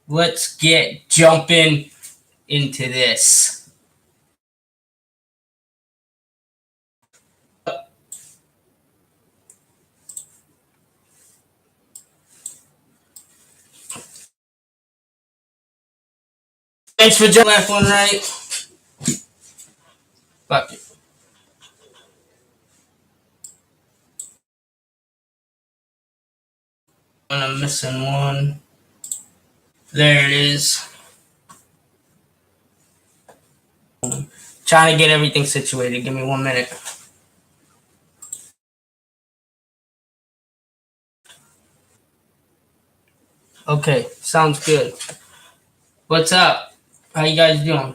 Let's get jumping into this. Thanks for joining. Left one right. Fuck it. I'm missing one. There it is. Trying to get everything situated. Give me 1 minute. Okay, sounds good. What's up? How you guys doing?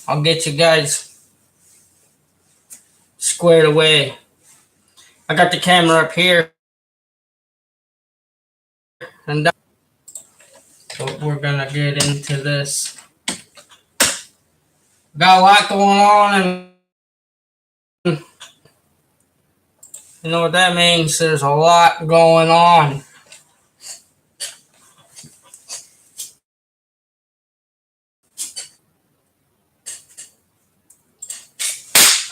I'll get you guys squared away. I got the camera up here, and so we're gonna get into this. Got a lot going on, and you know what that means? There's a lot going on.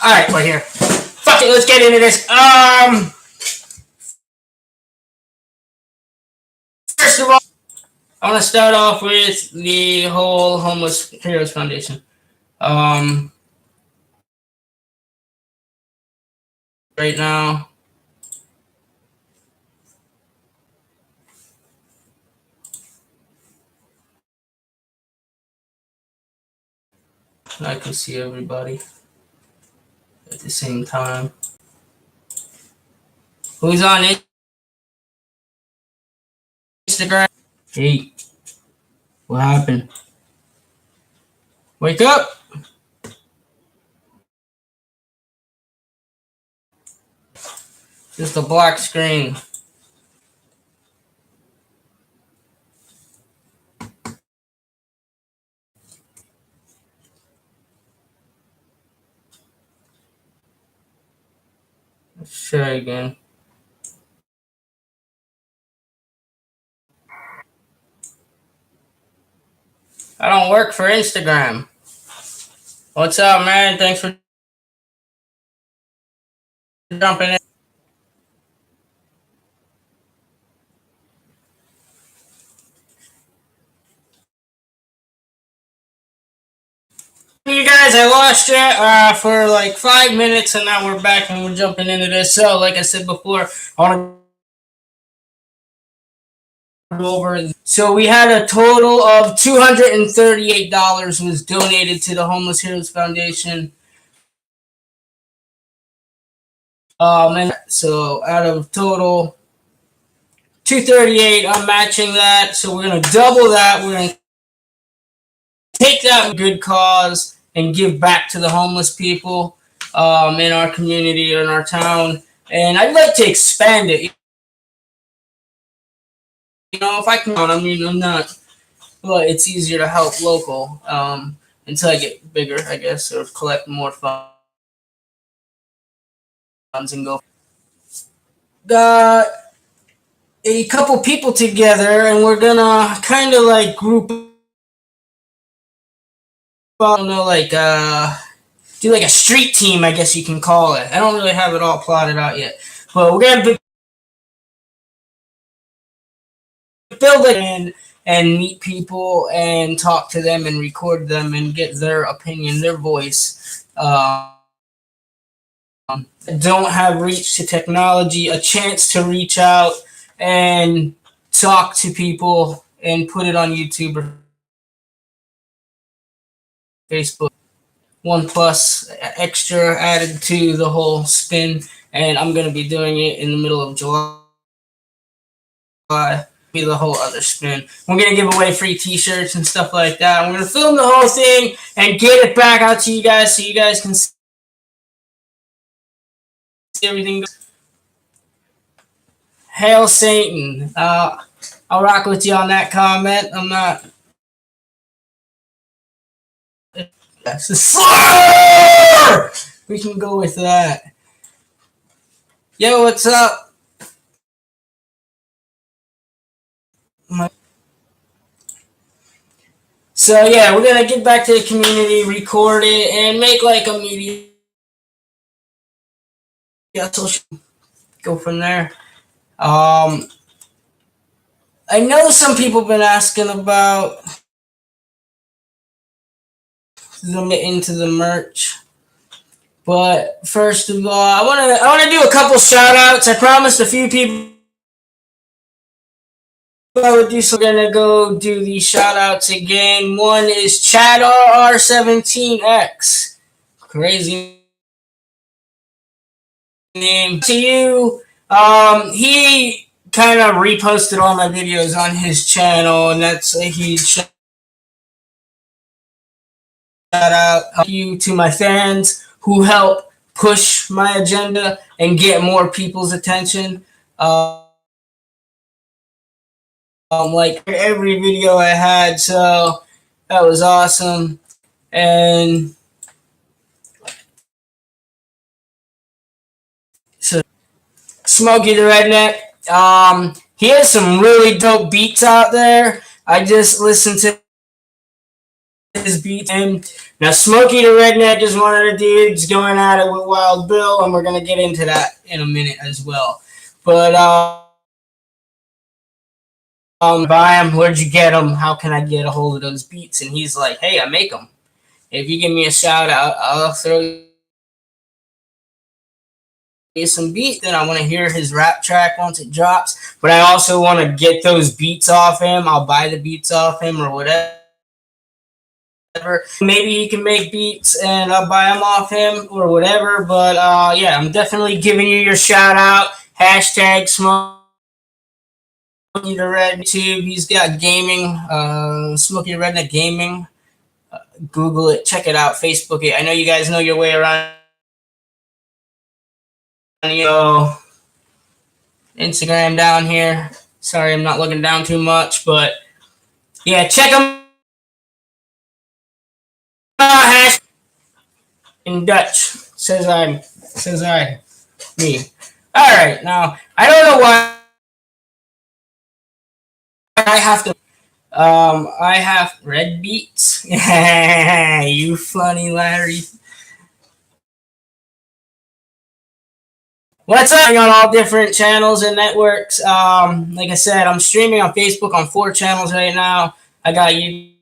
All right, we're here. Fuck it, let's get into this. First of all, I want to start off with the whole Homeless Heroes Foundation. Right now, I can see everybody at the same time. Who's on Instagram? Hey, what happened? Wake up! Just a black screen. Let's try again. I don't work for Instagram. What's up, man? Thanks for jumping in. You guys, I lost you for like 5 minutes, and now we're back and we're jumping into this. So, like I said before, I want to go over. So we had a total of $238 was donated to the Homeless Heroes Foundation. And so out of total 238, I'm matching that. So we're gonna double that. We're gonna take that good cause and give back to the homeless people in our community or in our town. And I'd like to expand it. You know, if I can, I mean, I'm not, but it's easier to help local until I get bigger, I guess, or collect more funds and go. Got a couple people together, and we're gonna kind of like group. I don't know, like do like a street team, I guess you can call it. I don't really have it all plotted out yet, but we're gonna build it and meet people and talk to them and record them and get their opinion, their voice. Don't have reach to technology, a chance to reach out and talk to people and put it on YouTube or Facebook. One plus extra added to the whole spin, and I'm gonna be doing it in the middle of July. Be the whole other spin. We're gonna give away free T-shirts and stuff like that. We're gonna film the whole thing and get it back out to you guys so you guys can see everything. Hail Satan! I'll rock with you on that comment. I'm not. We can go with that. Yo, what's up? So yeah, we're gonna get back to the community, record it, and make like a media social. Go from there. I know some people have been asking about into the merch, but first of all, I wanna do a couple shout outs. I promised a few people I would do, so we're gonna go do the shout outs again. One is Chad RR17X. Crazy name to you. He kind of reposted all my videos on his channel, and that's a huge shout out you to my fans who help push my agenda and get more people's attention. Like every video I had, so that was awesome. And so Smokey the Redneck, he has some really dope beats out there. I just listened to his beats. And now Smokey the Redneck is one of the dudes going at it with Wild Bill, and we're gonna get into that in a minute as well. But buy him. Where'd you get them? How can I get a hold of those beats? And he's like, hey, I make them. If you give me a shout out, I'll throw you some beats. Then I want to hear his rap track once it drops. But I also want to get those beats off him. I'll buy the beats off him or whatever. Maybe he can make beats and I'll buy them off him or whatever. But yeah, I'm definitely giving you your shout out. Hashtag Smokey the Red YouTube. He's got gaming, Smokey the Redneck Gaming. Google it, check it out, Facebook it. I know you guys know your way around. Instagram down here. Sorry, I'm not looking down too much, but yeah, check them out. In Dutch, says me. All right, now I don't know why I have to. I have red beats. You funny Larry. What's up? On all different channels and networks. Like I said, I'm streaming on Facebook on 4 channels right now. I got YouTube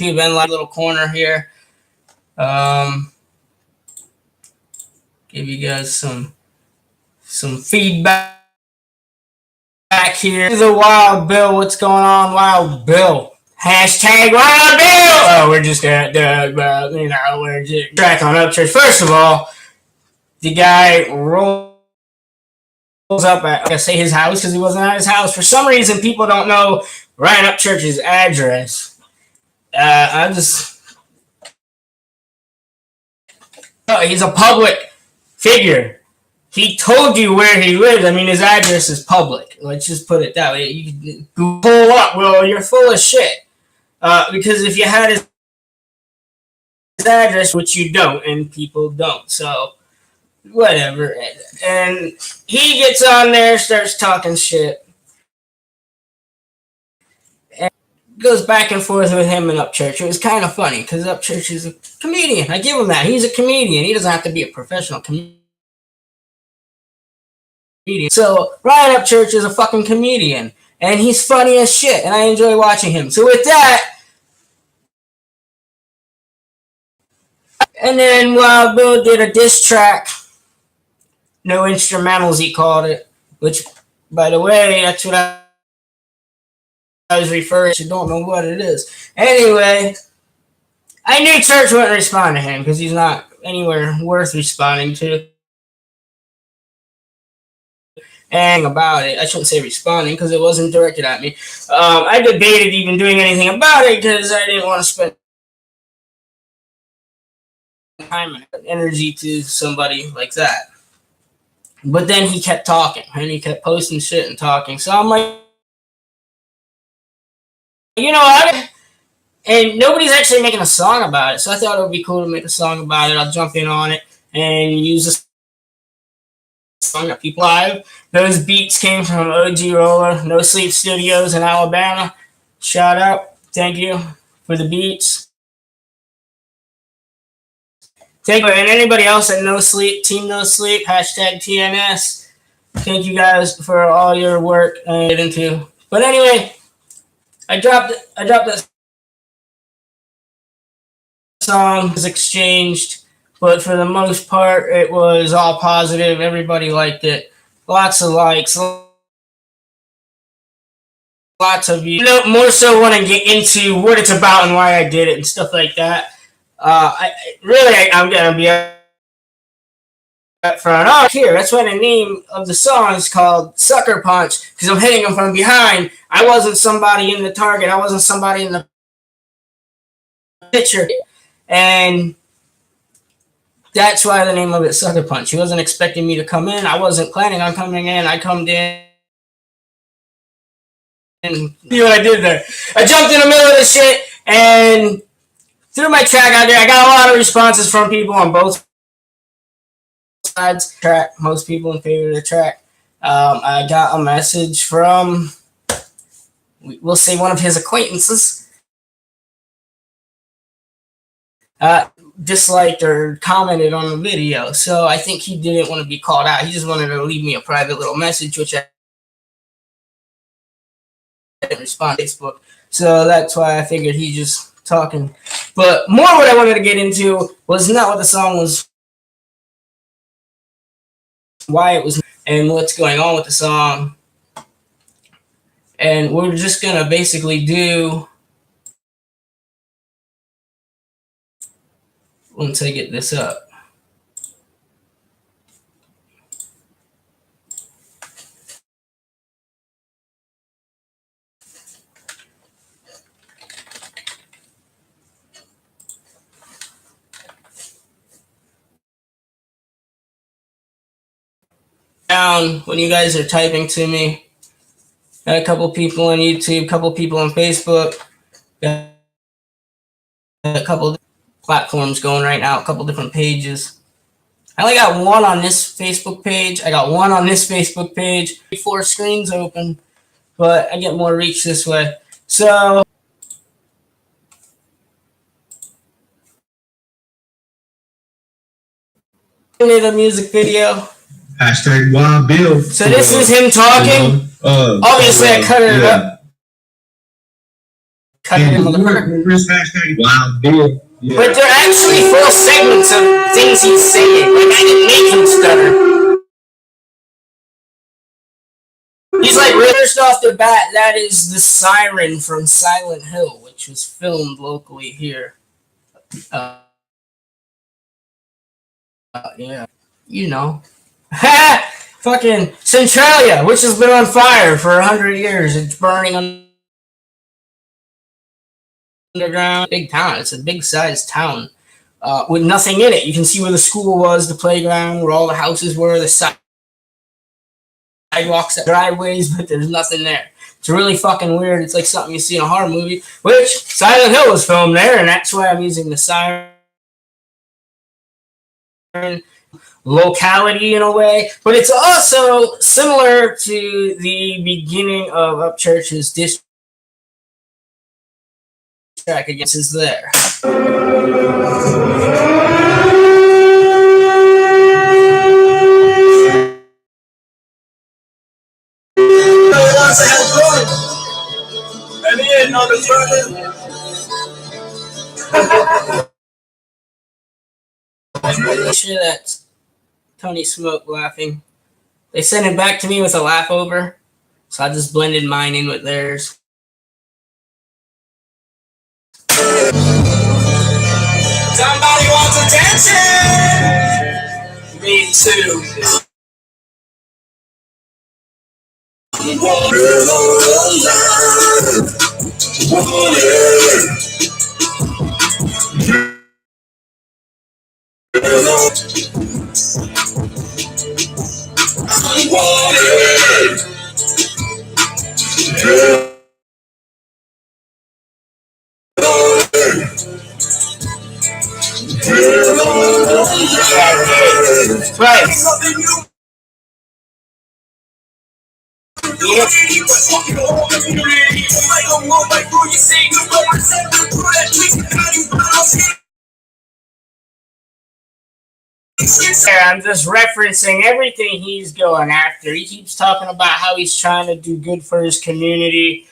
and like little corner here. Give you guys some feedback here. This is a Wild Bill. What's going on, Wild Bill? Hashtag Wild Bill. Oh, we're just we're just track on Upchurch. First of all, the guy rolls up at, I say his house because he wasn't at his house. For some reason, people don't know Ryan Upchurch's address. I just, he's a public figure. He told you where he lives. I mean, his address is public. Let's just put it that way. You can pull up. Well, you're full of shit. Because if you had his address, which you don't, and people don't, so whatever. And he gets on there, starts talking shit, and goes back and forth with him and Upchurch. It was kind of funny because Upchurch is a comedian. I give him that. He's a comedian. He doesn't have to be a professional comedian. So Ryan Upchurch is a fucking comedian, and he's funny as shit, and I enjoy watching him. So with that, and then Wild Bill did a diss track, no instrumentals he called it, which, by the way, that's what I was referring to. Don't know what it is. Anyway, I knew Church wouldn't respond to him because he's not anywhere worth responding to. And about it, I shouldn't say responding because it wasn't directed at me. I debated even doing anything about it because I didn't want to spend time and energy to somebody like that. But then he kept talking and he kept posting shit and talking. So I'm like, you know what? And nobody's actually making a song about it. So I thought it would be cool to make a song about it. I'll jump in on it and use a song that people live. Those beats came from OG Roller, No Sleep Studios in Alabama. Shout out. Thank you for the beats. Thank you. And anybody else at No Sleep, Team No Sleep, hashtag TNS. Thank you guys for all your work and get into. But anyway, I dropped that song was exchanged, but for the most part, it was all positive. Everybody liked it. Lots of likes, lots of views. More so want to get into what it's about and why I did it and stuff like that. I'm gonna be up front. Oh, here, that's why the name of the song is called Sucker Punch, because I'm hitting him from behind. I wasn't somebody in the target. I wasn't somebody in the picture. And that's why the name of it Sucker Punch. He wasn't expecting me to come in. I wasn't planning on coming in. I come in. And see what I did there. I jumped in the middle of this shit and threw my track out there. I got a lot of responses from people on both sides. Track, most people in favor of the track. I got a message from, we'll say, one of his acquaintances. Disliked or commented on the video. So I think he didn't want to be called out. He just wanted to leave me a private little message, which I didn't respond to Facebook. So that's why I figured he just talking. But more what I wanted to get into was not what the song was, why it was, and what's going on with the song. And we're just going to basically do, once I get this up. Down when you guys are typing to me. Got a couple people on YouTube, a couple people on Facebook. Got a couple platforms going right now, a couple different pages. I only got one on this Facebook page. I got one on this Facebook page. 4 screens open, but I get more reach this way. So I made a music video. Hashtag Wild Bill. So this is him talking. Obviously, I cut it up. Cut it in the hashtag Wild Bill. Yeah. But they're actually full segments of things he's saying. Like, I didn't make him stutter. He's like, first off the bat, that is the siren from Silent Hill, which was filmed locally here. Yeah. You know. Ha! Fucking Centralia, which has been on fire for 100 years. It's burning underground. Big town. It's a big sized town with nothing in it. You can see where the school was, the playground, where all the houses were, the sidewalks, the driveways, but there's nothing there. It's really fucking weird. It's like something you see in a horror movie, which Silent Hill was filmed there, and that's why I'm using the siren locality in a way. But it's also similar to the beginning of Upchurch's diss track against is there. Sure that's Tony Smoke laughing. They sent it back to me with a laugh over, so I just blended mine in with theirs. Somebody wants attention! Me too. Right. I'm just referencing everything he's going after. He keeps talking about how he's trying to do good for his community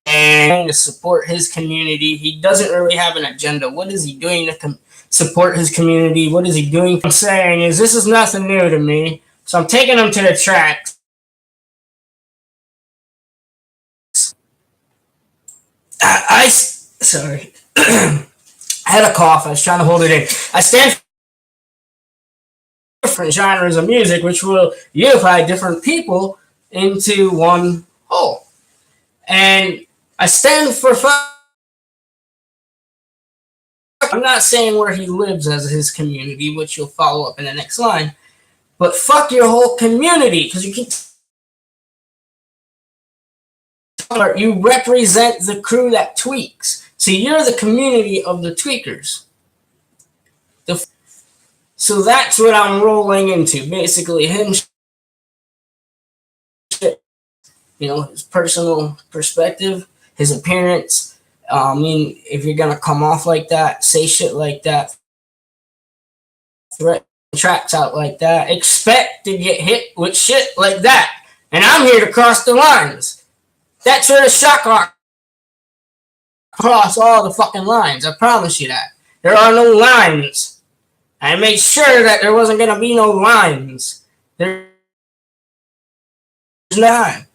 and to support his community. He doesn't really have an agenda. What is he doing to support his community? What is he doing? What I'm saying is this is nothing new to me. So I'm taking him to the tracks. Sorry. I had a cough. I was trying to hold it in. I stand for different genres of music, which will unify different people into one whole. And I stand for I'm not saying where he lives as his community, which you'll follow up in the next line, but fuck your whole community, because you represent the crew that tweaks. So you're the community of the tweakers. So that's what I'm rolling into. Basically, him, his personal perspective, his appearance. I mean, if you're gonna come off like that, say shit like that, threat tracks out like that, expect to get hit with shit like that. And I'm here to cross the lines. That's where the shot clock cross all the fucking lines. I promise you that. There are no lines. I made sure that there wasn't gonna be no lines. There's none.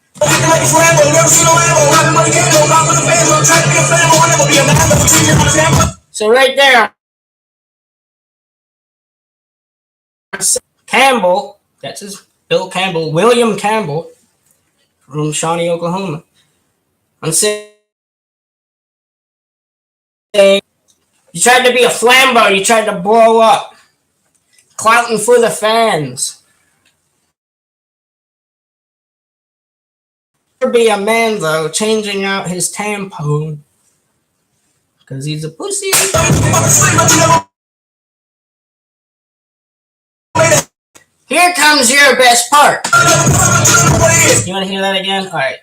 So right there, Campbell, that's his, Bill Campbell, William Campbell, from Shawnee, Oklahoma. I'm saying, you tried to be a flambo, you tried to blow up, clouting for the fans. Be a man though, changing out his tampon because he's a pussy. Here comes your best part. You want to hear that again? All right.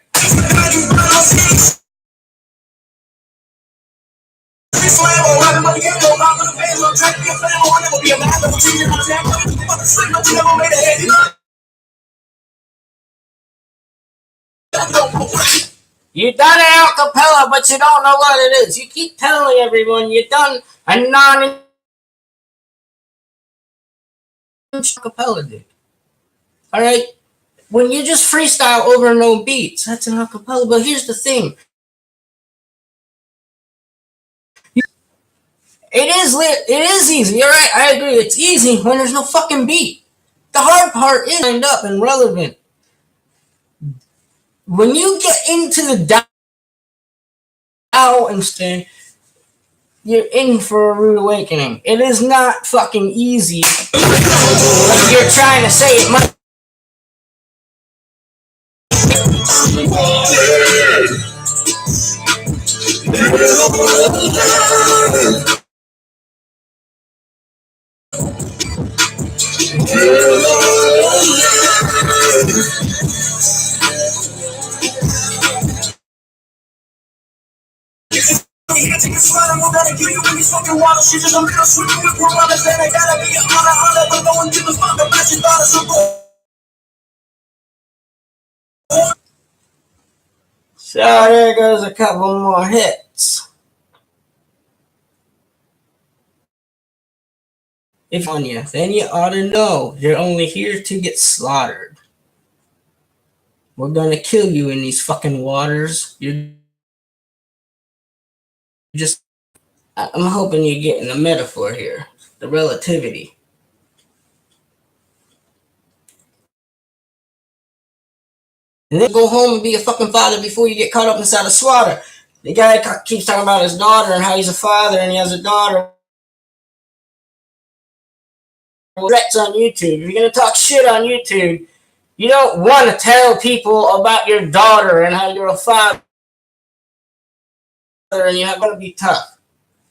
You done it a cappella, but you don't know what it is. You keep telling everyone you done a non cappella, dude. All right, when you just freestyle over no beats, that's an acapella. But here's the thing: it is easy. All right, I agree. It's easy when there's no fucking beat. The hard part is lined up and relevant. When you get into the Tao and stand, you're in for a rude awakening. It is not fucking easy. Like you're trying to say it might. So there goes a couple more hits. If on you, then you ought to know you're only here to get slaughtered. We're gonna kill you in these fucking waters. You're just. I'm hoping you're getting the metaphor here, the relativity. And then go home and be a fucking father before you get caught up inside a slaughter. The guy keeps talking about his daughter and how he's a father and he has a daughter. Threats on YouTube. If you're gonna talk shit on YouTube, you don't want to tell people about your daughter and how you're a father and you're gonna be tough.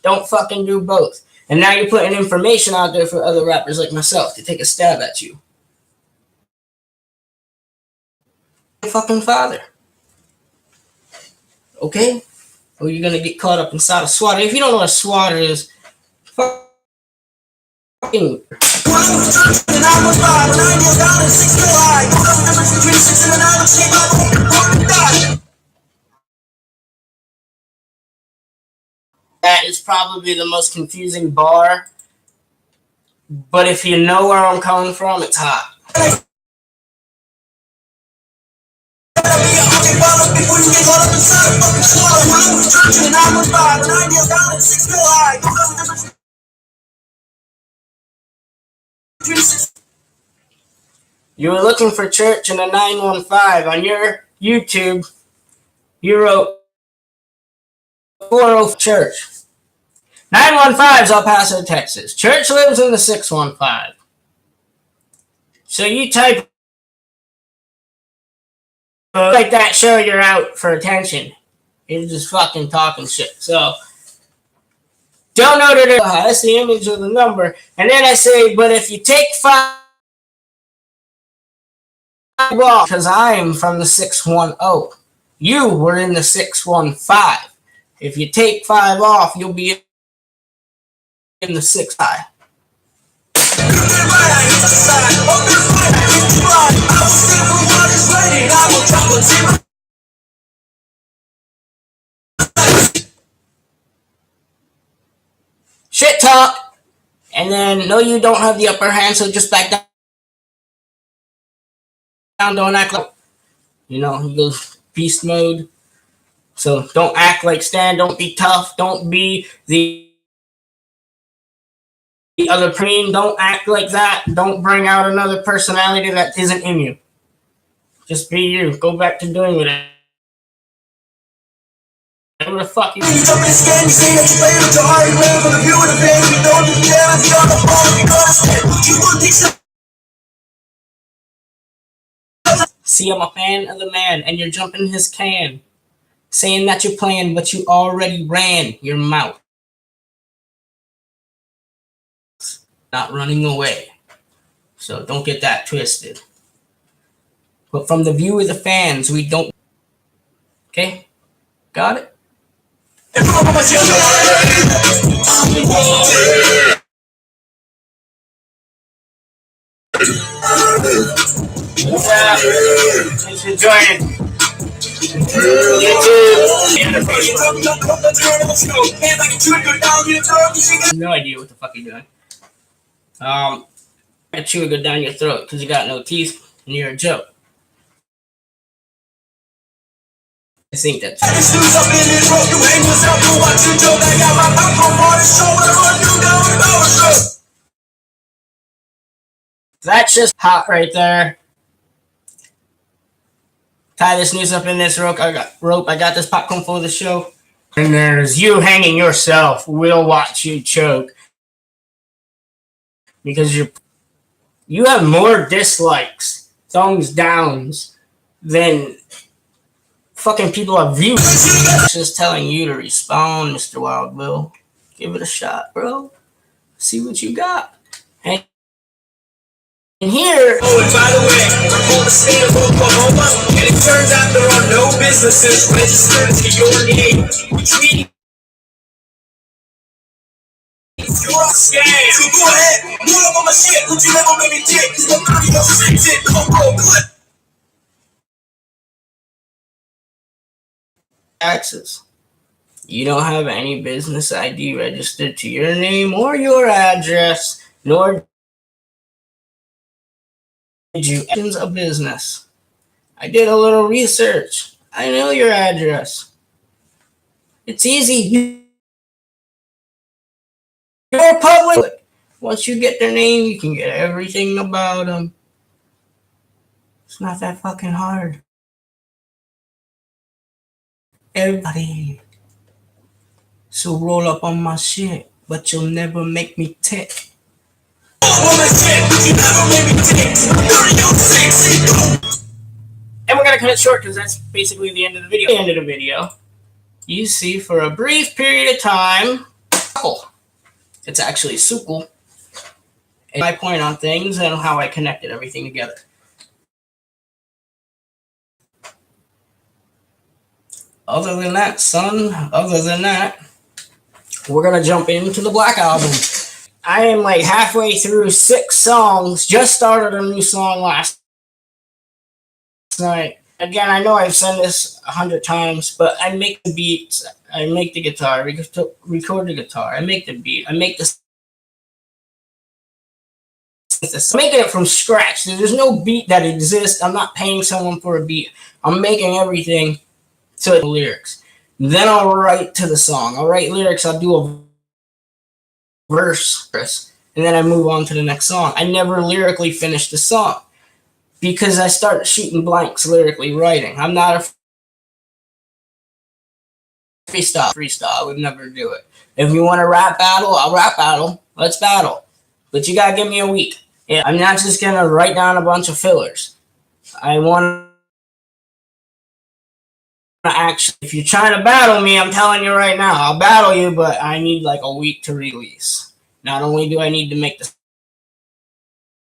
Don't fucking do both. And now you're putting information out there for other rappers like myself to take a stab at you. Fucking father. Okay? Or you're gonna get caught up inside a swatter. If you don't know what a swatter is, fucking. That is probably the most confusing bar. But if you know where I'm coming from, it's hot. You were looking for church in a 915 on your YouTube. You wrote 40 church. 915 is El Paso, Texas. Church lives in the 615. So you type like that, show you're out for attention. You're just fucking talking shit. So don't know that that's the image of the number. And then I say, but if you take 5 off, because I am from the 610. You were in the 615. If you take 5 off, you'll be in the 6i. Shit talk, and then no, you don't have the upper hand, so just back down. Don't act like he goes beast mode. So don't act like Stan. Don't be tough. Don't be the other preem. Don't act like that. Don't bring out another personality that isn't in you. Just be you. Go back to doing it. Whatever the fuck you. See, I'm a fan of the man, and you're jumping his can, saying that you're playing, but you already ran your mouth. Not running away. So don't get that twisted. But from the view of the fans, we don't. Okay? Got it? Yeah, thanks for joining. No idea what the fuck you're doing. I chew it go down your throat because you got no teeth and you're a joke. I think that's. That's just hot right there. Tie this noose up in this rope. I got this popcorn for the show. And there's you hanging yourself. We'll watch you choke because you have more dislikes, thumbs downs than fucking people have views. Just telling you to respawn, Mr. Wild Bill. Give it a shot, bro. See what you got. And here. Oh, and by the way, I'm on the state of Oklahoma, and it turns out there are no businesses registered to your name, which means you're a scam. So go ahead, pull up on my shit. Would you never make me dick? Cause I'm out of your shit. Good. Taxes. You don't have any business ID registered to your name or your address, nor did you enter a business. I did a little research. I know your address. It's easy. You're public. Once you get their name, you can get everything about them. It's not that fucking hard. Everybody. So roll up on my shit, but you'll never make me tick. And we're gonna cut it short because that's basically the end of the video. The end of the video. You see, for a brief period of time, it's actually Sukul. And my point on things and how I connected everything together. Other than that, we're gonna jump into the Black album. I am like halfway through 6 songs. Just started a new song last night. Again, I know I've said this 100 times, but I make the beats, I make the guitar, record the guitar, I make the beat, I make the. I'm making it from scratch. There's no beat that exists. I'm not paying someone for a beat. I'm making everything to the lyrics. Then I'll write to the song. I'll write lyrics. I'll do a verse, and then I move on to the next song. I never lyrically finish the song because I start shooting blanks lyrically writing. I'm not a freestyle. I would never do it. If you want to rap battle, I'll rap battle. Let's battle. But you gotta give me a week. Yeah, I'm not just gonna write down a bunch of fillers. I want to actually, if you're trying to battle me, I'm telling you right now, I'll battle you, but I need like a week to release. Not only do I need to make the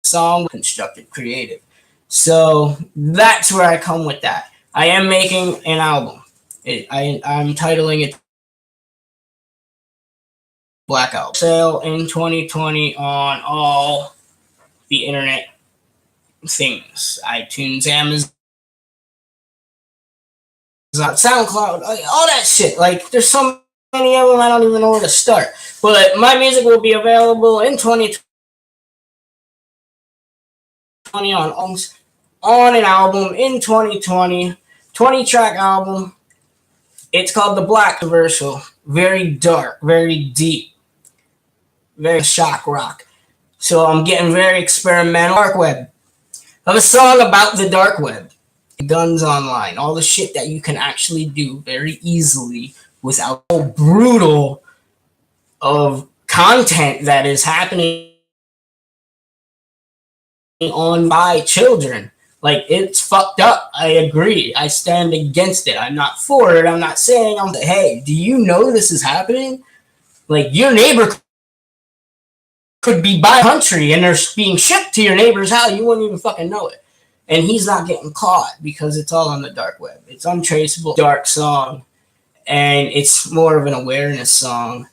song constructed creative. So that's where I come with that. I am making an album. I'm titling it Black Album. Sale in 2020 on all the internet things. iTunes, Amazon, SoundCloud, all that shit. Like, there's so many of them, I don't even know where to start. But my music will be available in 2020 on an album in 2020. 20-track album. It's called The Black Controversial. Very dark, very deep, very shock rock. So I'm getting very experimental. Dark web. I have a song about the dark web. Guns online. All the shit that you can actually do very easily without so brutal of content that is happening on by children. Like, it's fucked up. I agree. I stand against it. I'm not for it. I'm not saying, hey, do you know this is happening? Like, your neighbor could be by country and they're being shipped to your neighbor's house. You wouldn't even fucking know it. And he's not getting caught because it's all on the dark web. It's untraceable, dark song. And it's more of an awareness song.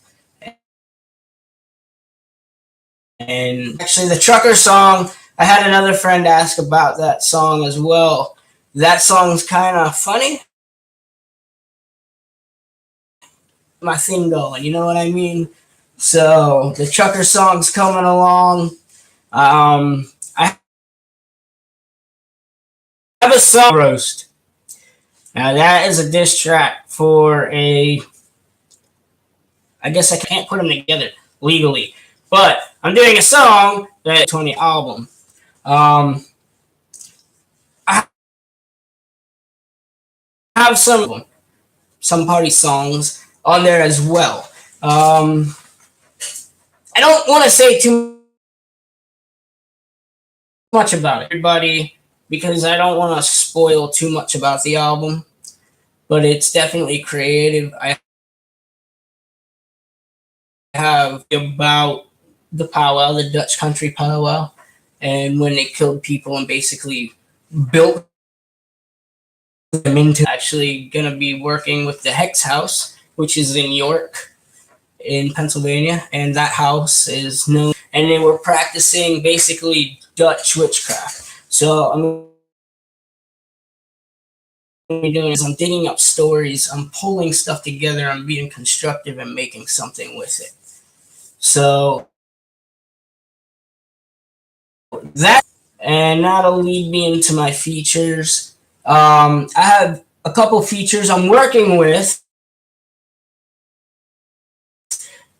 And actually, the trucker song, I had another friend ask about that song as well. That song's kind of funny. My thing going, you know what I mean? So the trucker song's coming along. I have a song roast. Now that is a diss track for a. I guess I can't put them together legally, but I'm doing a song that 20 album. I have some party songs on there as well. I don't want to say too much about it, everybody, because I don't want to spoil too much about the album. But it's definitely creative. I have about the powwow, the Dutch country powwow, and when they killed people and basically built them into actually gonna be working with the Hex House, which is in York, in Pennsylvania, and that house is known. And they were practicing basically Dutch witchcraft. So I'm doing is I'm digging up stories, I'm pulling stuff together, I'm being constructive and making something with it. So that and that'll lead me into my features. I have a couple features I'm working with.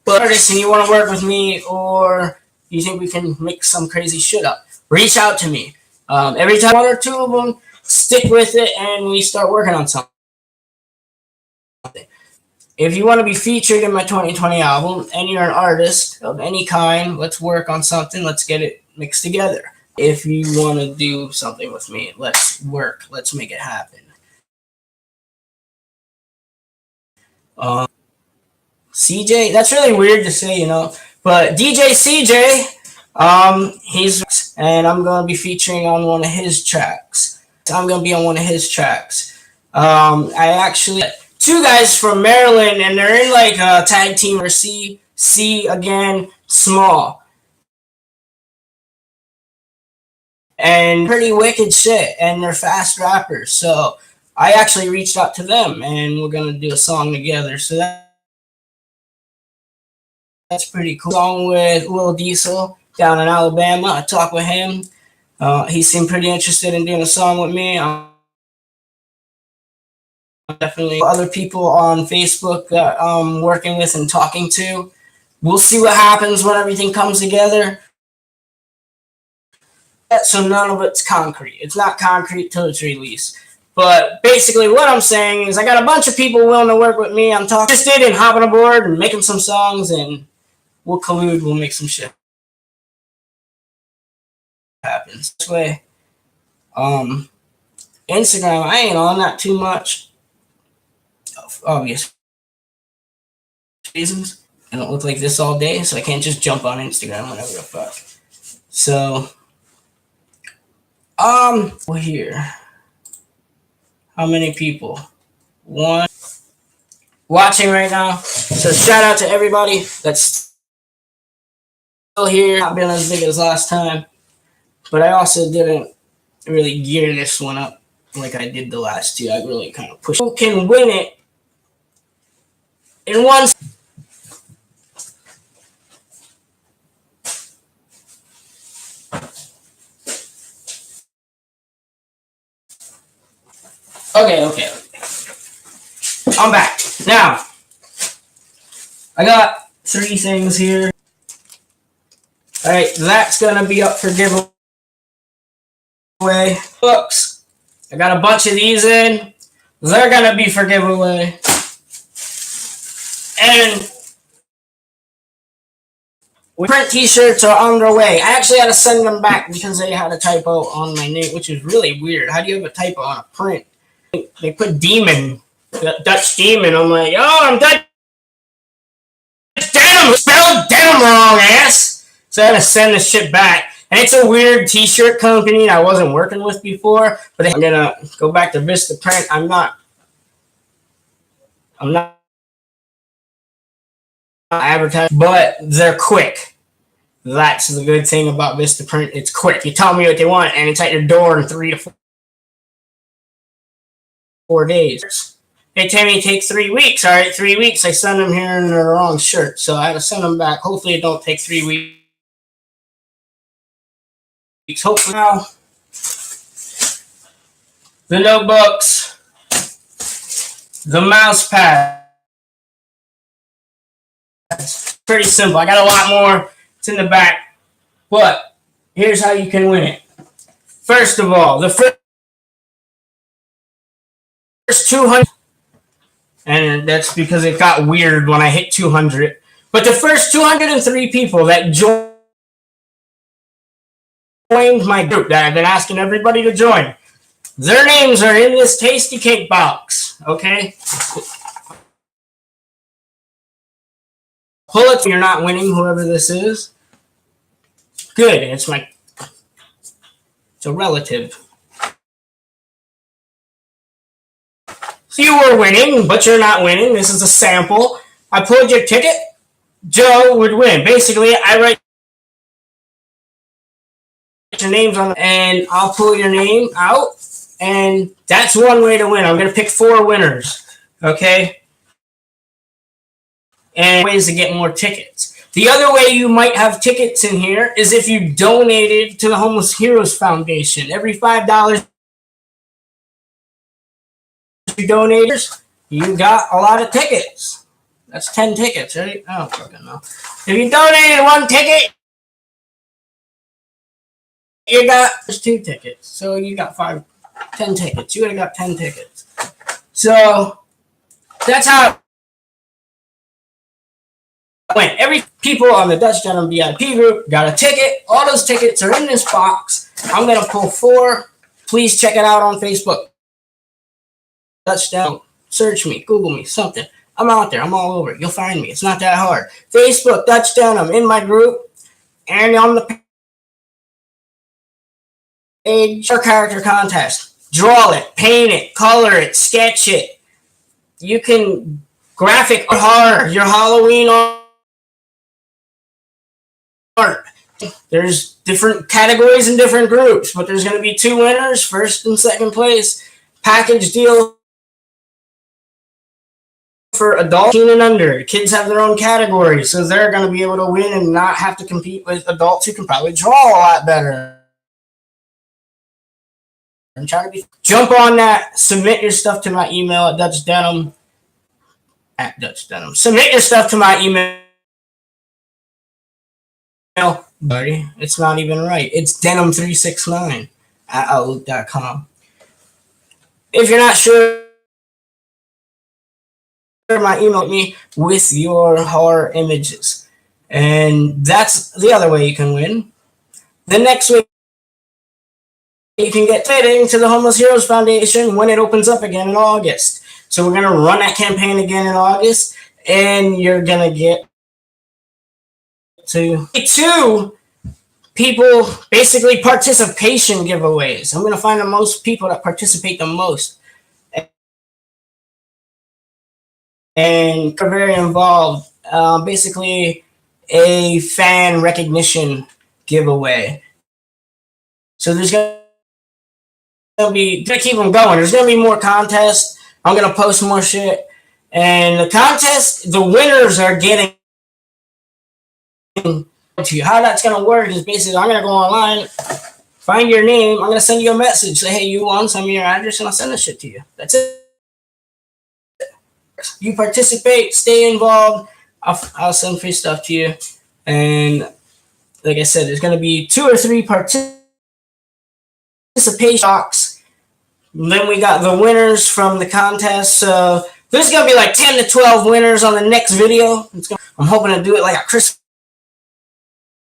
But artists and you want to work with me or you think we can make some crazy shit up, reach out to me. Every time one or two of them, stick with it and we start working on something. If you want to be featured in my 2020 album and you're an artist of any kind, let's work on something. Let's get it mixed together. If you want to do something with me, let's work. Let's make it happen. CJ, that's really weird to say, you know, but DJ CJ, he's and I'm gonna be featuring on one of his tracks. I'm gonna be on one of his tracks. I actually two guys from Maryland, and they're in like a tag team or C again, small, and pretty wicked shit, and they're fast rappers. So I actually reached out to them, and we're gonna do a song together. So that's pretty cool. Song with Lil Diesel down in Alabama. I talked with him. He seemed pretty interested in doing a song with me. Definitely other people on Facebook that I'm working with and talking to. We'll see what happens when everything comes together. So none of it's concrete. It's not concrete till it's released. But basically what I'm saying is I got a bunch of people willing to work with me. I'm interested in hopping aboard and making some songs, and we'll collude, we'll make some shit happen. This way, Instagram, I ain't on that too much. Obvious reasons. I don't look like this all day, so I can't just jump on Instagram whenever the fuck. So, here. How many people? One watching right now. So shout out to everybody that's still here. Not been as big as last time, but I also didn't really gear this one up like I did the last two. I really kind of pushed. Who can win it in one? Okay. I'm back. Now, I got 3 things here. Alright, that's gonna be up for giveaway. Books. I got a bunch of these in. They're gonna be for giveaway. And print t-shirts are on their way. I actually had to send them back because they had a typo on my name, which is really weird. How do you have a typo on a print? They put Demon, Dutch Demon. I'm like, oh, I'm Dutch Denim, spelled Denim wrong, ass. So I had to send this shit back. And it's a weird t-shirt company I wasn't working with before, but I'm gonna go back to Vista Print. I'm not advertising, but they're quick. That's the good thing about Vistaprint. It's quick. You tell me what they want, and it's at your door in 3 to 4 days. They tell me it takes 3 weeks. All right, 3 weeks. I send them here in the wrong shirt, so I have to send them back. Hopefully, it don't take 3 weeks. Hopefully, now the notebooks, the mouse pad. Pretty simple. I got a lot more. It's in the back, but here's how you can win it. First of all, the first 200, and that's because it got weird when I hit 200. But the first 203 people that joined my group that I've been asking everybody to join, their names are in this tasty cake box. Okay. Pull it when you're not winning, whoever this is. Good. It's a relative. So you were winning, but you're not winning. This is a sample. I pulled your ticket. Joe would win. Basically, I write your names on, and I'll pull your name out, and that's one way to win. I'm going to pick 4 winners. Okay. And ways to get more tickets. The other way you might have tickets in here is if you donated to the Homeless Heroes Foundation. Every $5 you donated, you got a lot of tickets. That's 10 tickets, right? I don't fucking know. If you donated 1 ticket, you got 2 tickets. So you got 10 tickets. You would have got 10 tickets. So that's how went. Every people on the Dutch Denim VIP group got a ticket. All those tickets are in this box. I'm going to pull 4. Please check it out on Facebook. Dutch Denim. Search me. Google me. Something. I'm out there. I'm all over. You'll find me. It's not that hard. Facebook, Dutch Denim, in my group. And on the page, your character contest. Draw it. Paint it. Color it. Sketch it. You can graphic horror. Your Halloween art. There's different categories and different groups, but there's going to be 2 winners, first and second place. Package deal for adults 18 and under. Kids have their own category, so they're going to be able to win and not have to compete with adults who can probably draw a lot better. I'm trying to jump on that. Submit your stuff to my email at Dutch Denim. Submit your stuff to my email. Buddy, it's not even right. It's denim369 at outlook.com. If you're not sure, my email me with your horror images, and that's the other way you can win. The next way you can get fitting to the Homeless Heroes Foundation when it opens up again in August. So we're gonna run that campaign again in August, and you're gonna get to 2 people, basically participation giveaways. I'm going to find the most people that participate the most and are very involved. Basically a fan recognition giveaway. So there's going to be, to keep them going, there's going to be more contests. I'm going to post more shit. And the contest, the winners are getting to you. How that's going to work is basically I'm going to go online, find your name, I'm going to send you a message, say, hey, you won, send me your address, and I'll send this shit to you. That's it. You participate, stay involved, I'll send free stuff to you. And like I said, there's going to be 2 or 3 participation box. Then we got the winners from the contest. So there's going to be like 10 to 12 winners on the next video. I'm hoping to do it like a Christmas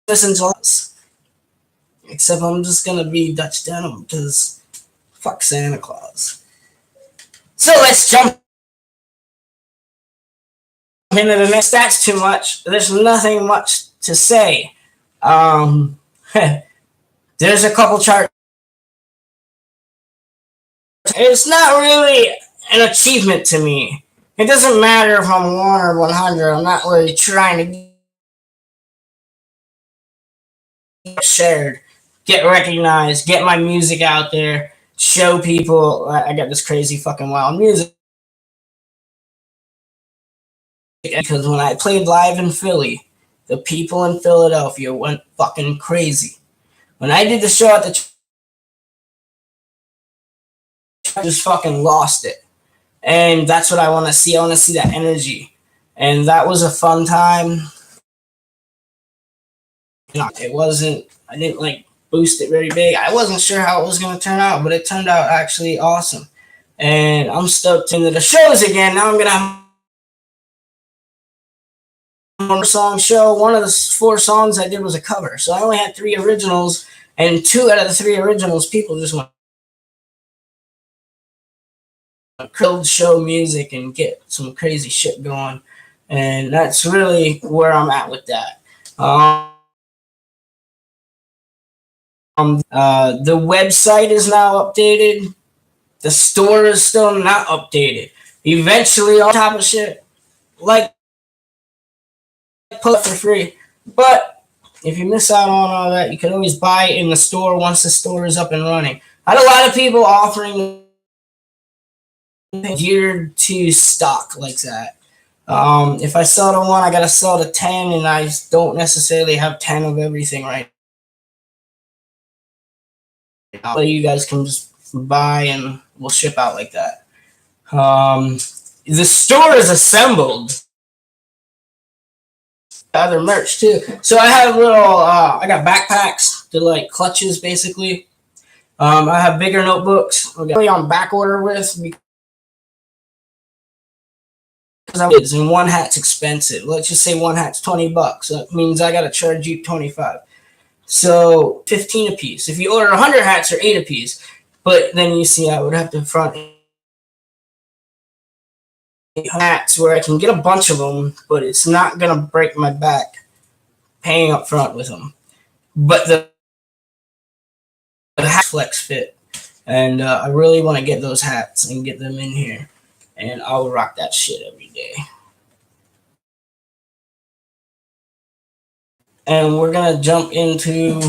and July. Except I'm just going to be Dutch Denim because fuck Santa Claus. So let's jump into the next. That's too much. There's nothing much to say. There's a couple charts. It's not really an achievement to me. It doesn't matter if I'm 1 or 100. I'm not really trying to shared, get recognized, get my music out there, show people I got this crazy fucking wild music. Because when I played live in Philly, the people in Philadelphia went fucking crazy. When I did the show at the I just fucking lost it. And that's what I want to see. I want to see that energy. And that was a fun time. It wasn't, I didn't like boost it very big. I wasn't sure how it was going to turn out, but it turned out actually awesome. And I'm stoked into the shows again. Now I'm going to have a 4-song show. One of the 4 songs I did was a cover. So I only had 3 originals, and 2 out of the 3 originals, people just went to show music and get some crazy shit going. And that's really where I'm at with that. The website is now updated. The store is still not updated. Eventually, all type of shit like put for free. But if you miss out on all that, you can always buy it in the store once the store is up and running. I had a lot of people offering geared to stock like that. If I sell to 1, I gotta sell to 10, and I don't necessarily have 10 of everything right now. You guys can just buy and we'll ship out like that. The store is assembled. Other merch too. So I have little. I got backpacks. They're like clutches, basically. I have bigger notebooks. I'm really on back order with because and one hat's expensive. Let's just say one hat's $20. That means I gotta charge you 25. So 15 a piece. If you order 100 hats, or 8 a piece. But then you see, I would have to front hats where I can get a bunch of them, but it's not gonna break my back paying up front with them. But the hat flex fit, and I really want to get those hats and get them in here, and I'll rock that shit every day. And we're gonna jump into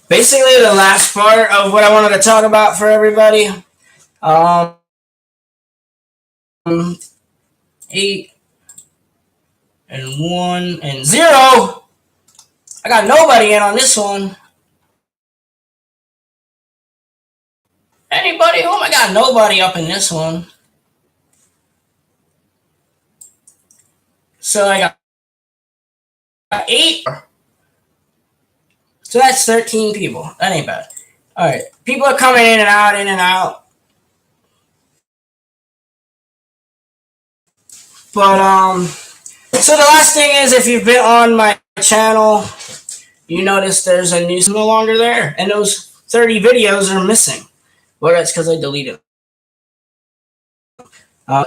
basically the last part of what I wanted to talk about for everybody. 8 and 1 and 0. I got nobody in on this one. Anybody home? I got nobody up in this one. So I got 8. So that's 13 people. That ain't bad. All right. People are coming in and out, in and out. But, so the last thing is, if you've been on my channel, you notice there's a news no longer there. And those 30 videos are missing. Well, that's because I deleted them.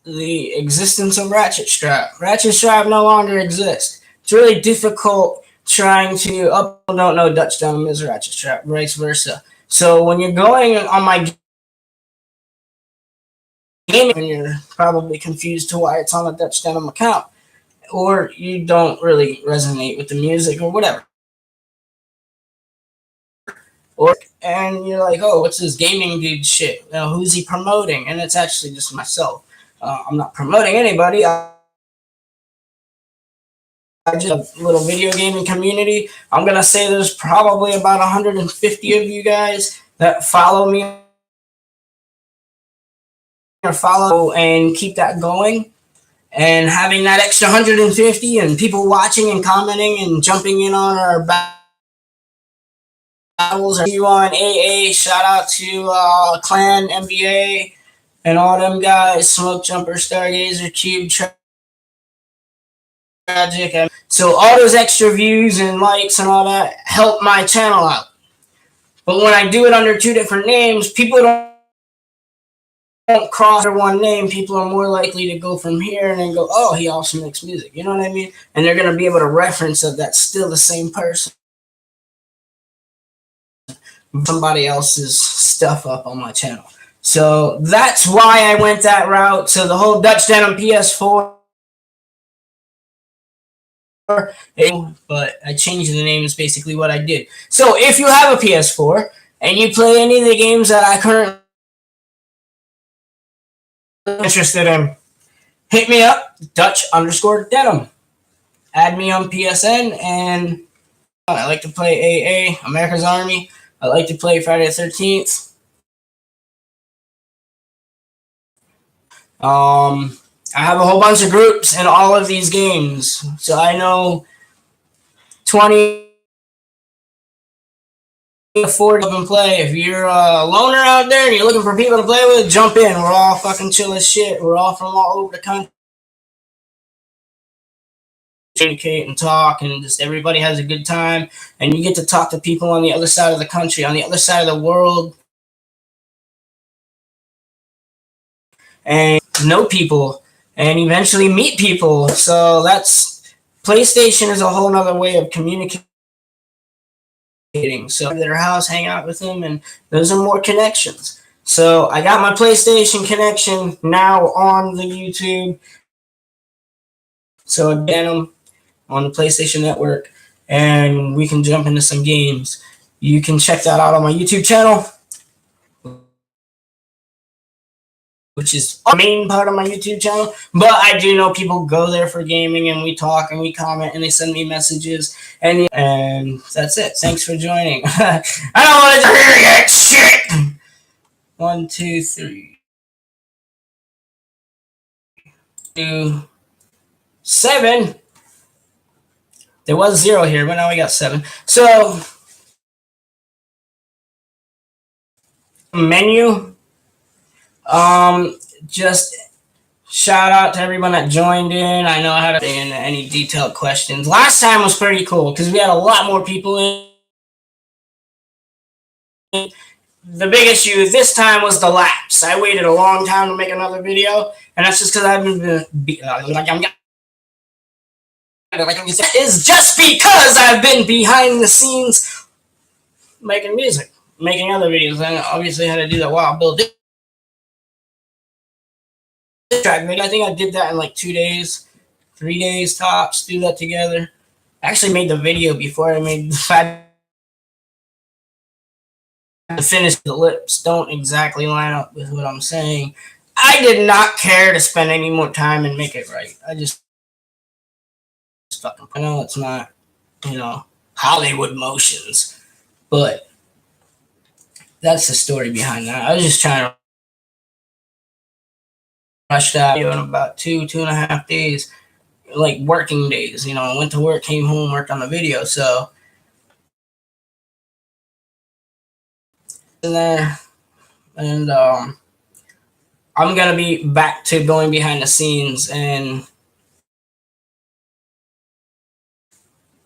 The existence of Ratchet Strap. Ratchet Strap no longer exists. It's really difficult trying to don't know Dutch Denim is Ratchet Strap, vice versa. So when you're going on my game, and you're probably confused to why it's on a Dutch Denim account, or you don't really resonate with the music or whatever. And you're like, oh, what's this gaming dude shit? You know, who's he promoting? And it's actually just myself. I'm not promoting anybody. I just a little video gaming community. I'm gonna say there's probably about 150 of you guys that follow me or follow and keep that going. And having that extra 150 and people watching and commenting and jumping in on our battles. Or you on AA, shout out to Clan, NBA, and all them guys, Smoke Jumper, Stargazer, Cube, Tragic. And so all those extra views and likes and all that help my channel out. But when I do it under 2 different names, people don't cross their one name. People are more likely to go from here and then go, oh, he also makes music. You know what I mean? And they're going to be able to reference that that's still the same person. Somebody else's stuff up on my channel. So that's why I went that route. So the whole Dutch Denim PS4 but I changed the name is basically what I did. So if you have a PS4 and you play any of the games that I currently interested in, hit me up, Dutch_Denim. Add me on PSN, and I like to play AA, America's Army. I like to play Friday the 13th. I have a whole bunch of groups in all of these games. So I know 20 40 up and play. If you're a loner out there and you're looking for people to play with, jump in. We're all fucking chill as shit. We're all from all over the country. Communicate and talk, and just everybody has a good time, and you get to talk to people on the other side of the country, on the other side of the world, and know people and eventually meet people. So that's PlayStation is a whole nother way of communicating. So at their house, hang out with them, and those are more connections. So I got my PlayStation connection now on the YouTube. So again, I'm on the PlayStation Network, and we can jump into some games. You can check that out on my YouTube channel, which is the main part of my YouTube channel. But I do know people go there for gaming, and we talk and we comment and they send me messages, and that's it. Thanks for joining. I don't want to hear that shit. 1, 2, 3, 2, 7. There was 0 here, but now we got 7. So menu. Just shout out to everyone that joined in. I know I had any detailed questions. Last time was pretty cool because we had a lot more people in. The big issue this time was the lapse. I waited a long time to make another video, and that's just because I've been is just because I've been behind the scenes making music, making other videos, and obviously had to do that while I built it. I think I did that in like 2 days, 3 days tops. Do that together. I actually made the video before I made the finish. The lips don't exactly line up with what I'm saying. I did not care to spend any more time and make it right. I just fucking. I know it's not, Hollywood motions, but that's the story behind that. I was just trying to rush that video in about 2.5 days, like working days. I went to work, came home, worked on the video. So in there, and I'm gonna be back to going behind the scenes and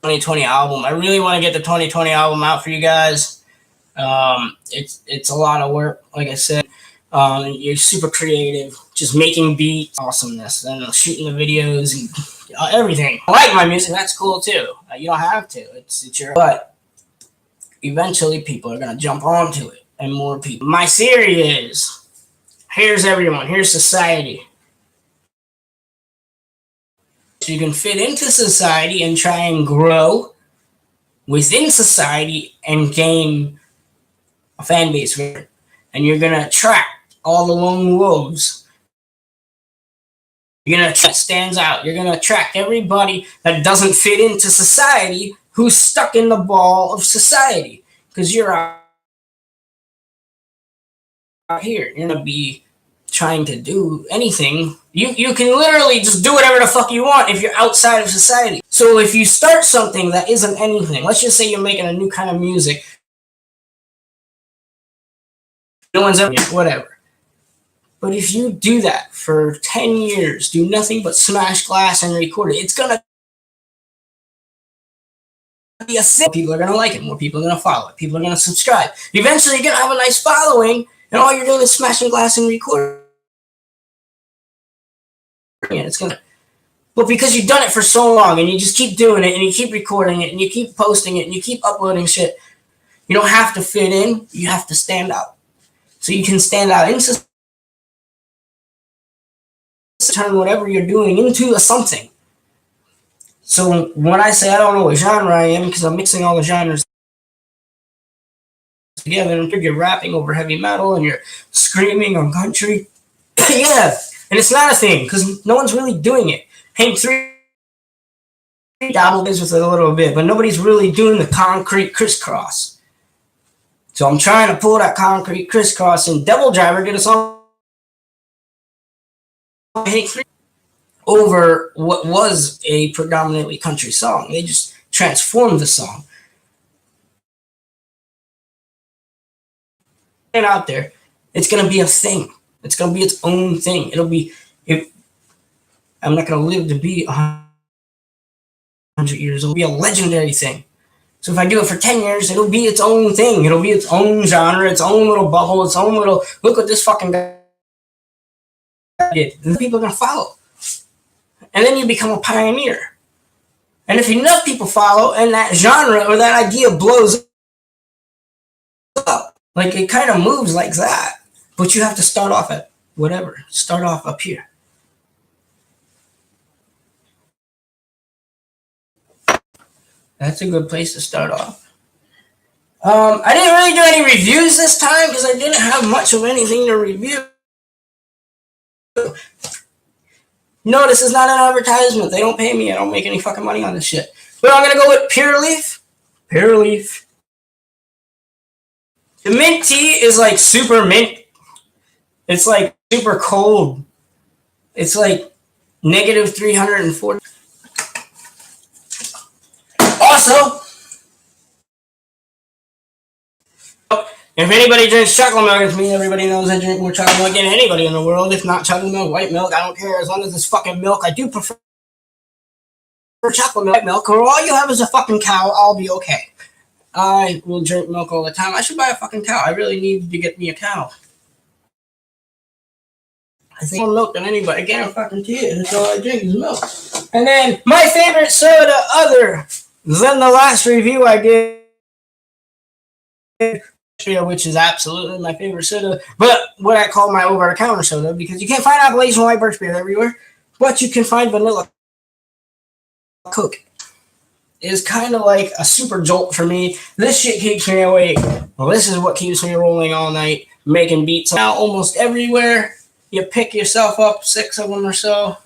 2020 album. I really want to get the 2020 album out for you guys. It's a lot of work, like I said. You're super creative, just making beats, awesomeness, and shooting the videos and everything. I like my music, that's cool too. You don't have to. It's your. But eventually, people are gonna jump onto it, and more people. My theory is, here's everyone. Here's society. So you can fit into society and try and grow within society and gain a fan base, and you're gonna attract all the lone wolves. You're gonna stands out. You're gonna attract everybody that doesn't fit into society, who's stuck in the ball of society, because you're out here. You're gonna be trying to do anything. You can literally just do whatever the fuck you want if you're outside of society. So if you start something that isn't anything, let's just say you're making a new kind of music, no one's ever, whatever. But if you do that for 10 years, do nothing but smash glass and record it, it's gonna be a thing. People are gonna like it, more people are gonna follow it, people are gonna subscribe. Eventually, you're gonna have a nice following, and all you're doing is smashing glass and recording. It's gonna. But because you've done it for so long, and you just keep doing it, and you keep recording it, and you keep posting it, and you keep uploading shit, you don't have to fit in. You have to stand out. So you can stand out in society, turn whatever you're doing into a something. So when I say I don't know what genre I am, because I'm mixing all the genres together, and you're rapping over heavy metal and you're screaming on country. Yeah, and it's not a thing because no one's really doing it. Hank 3 dabbled with it a little bit, but nobody's really doing the concrete crisscross. So I'm trying to pull that concrete crisscross, and Devil Driver did a song Hank 3 over what was a predominantly country song. They just transformed the song. And out there, it's gonna be a thing. It's gonna be its own thing. It'll be. I'm not gonna live to be 100 years old. It'll be a legendary thing. So if I do it for 10 years, it'll be its own thing. It'll be its own genre, its own little bubble, its own little. Look what this fucking guy did. And people are gonna follow. And then you become a pioneer. And if enough people follow, and that genre or that idea blows up, like it kind of moves like that. But you have to start off at whatever. Start off up here. That's a good place to start off. I didn't really do any reviews this time because I didn't have much of anything to review. No, this is not an advertisement. They don't pay me. I don't make any fucking money on this shit. But I'm going to go with Pure Leaf. Pure Leaf. The mint tea is like super mint. It's like super cold. It's like negative 340. Also, if anybody drinks chocolate milk, it's me. Everybody knows I drink more chocolate milk than anybody in the world. If not chocolate milk, white milk, I don't care. As long as it's fucking milk, I do prefer chocolate milk. White milk, or all you have is a fucking cow, I'll be okay. I will drink milk all the time. I should buy a fucking cow. I really need to get me a cow. I think more milk than anybody. Again, I'm fucking tea. That's all I drink is milk. And then my favorite soda, other than the last review I did, which is absolutely my favorite soda, but what I call my over-the-counter soda, because you can't find Appalachian White Birch Beer everywhere, but you can find vanilla Coke. Is kind of like a super jolt for me. This shit keeps me awake. Well, this is what keeps me rolling all night, making beats now almost everywhere. You pick yourself up, 6 of them or so.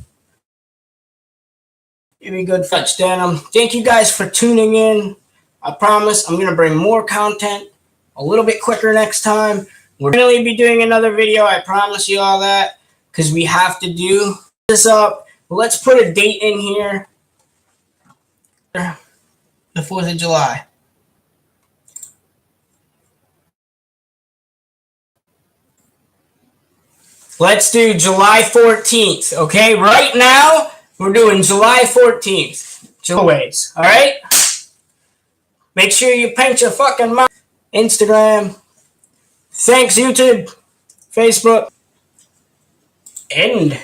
It'd be good for Denim. Thank you guys for tuning in. I promise I'm going to bring more content a little bit quicker next time. We're going to be doing another video. I promise you all that, because we have to do this up. Let's put a date in here. The 4th of July. Let's do July 14th, okay? Right now, we're doing July 14th. Giveaways, all right? Make sure you paint your fucking mouth. Instagram. Thanks, YouTube. Facebook. End.